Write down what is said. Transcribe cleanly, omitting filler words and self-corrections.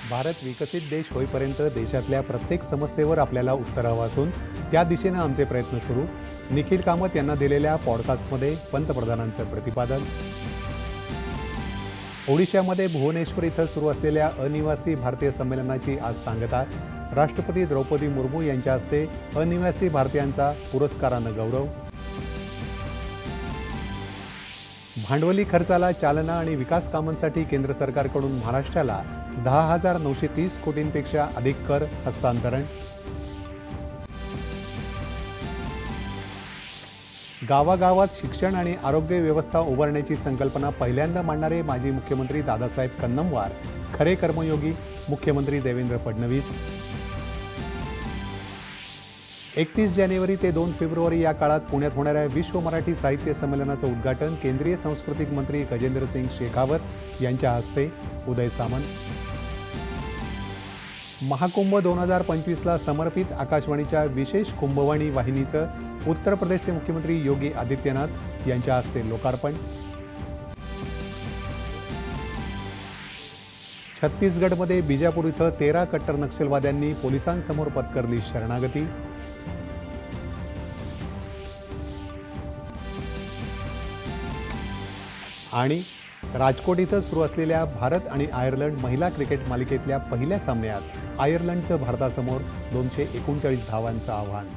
भारत विकसित देश होईपर्यंत देशातल्या प्रत्येक समस्येवर आपल्याला उत्तर हवं असून त्या दिशेनं आमचे प्रयत्न सुरू. निखिल कामत यांना दिलेल्या पॉडकास्टमध्ये पंतप्रधानांचं प्रतिपादन. ओडिशामध्ये भुवनेश्वर इथं सुरू असलेल्या अनिवासी भारतीय संमेलनाची आज सांगता. राष्ट्रपती द्रौपदी मुर्मू यांच्या हस्ते अनिवासी भारतीयांचा पुरस्कारानं गौरव. भांडवली खर्चाला चालना आणि विकास कामांसाठी केंद्र सरकारकडून महाराष्ट्राला 10,930 कोटींपेक्षा अधिक कर हस्तांतरण. गावागावात शिक्षण आणि आरोग्य व्यवस्था उभारण्याची संकल्पना पहिल्यांदा मांडणारे माजी मुख्यमंत्री दादासाहेब कन्नमवार खरे कर्मयोगी. मुख्यमंत्री देवेंद्र फडणवीस. 31 जानेवारी ते 2 फेब्रुवारी या काळात पुण्यात होणाऱ्या विश्व मराठी साहित्य संमेलनाचं उद्घाटन केंद्रीय सांस्कृतिक मंत्री गजेंद्रसिंग शेखावत यांच्या हस्ते. उदय सामंत. महाकुंभ 2025ला समर्पित आकाशवाणीच्या विशेष कुंभवाणी वाहिनीचं उत्तर प्रदेशचे मुख्यमंत्री योगी आदित्यनाथ यांच्या हस्ते लोकार्पण. छत्तीसगडमध्ये बिजापूर इथं 13 कट्टर नक्षलवाद्यांनी पोलिसांसमोर पत्करली शरणागती. आणि राजकोट इथं सुरू असलेल्या भारत आणि आयर्लंड महिला क्रिकेट मालिकेतल्या पहिल्या सामन्यात आयर्लंडचं भारतासमोर 239 धावांचं आव्हान.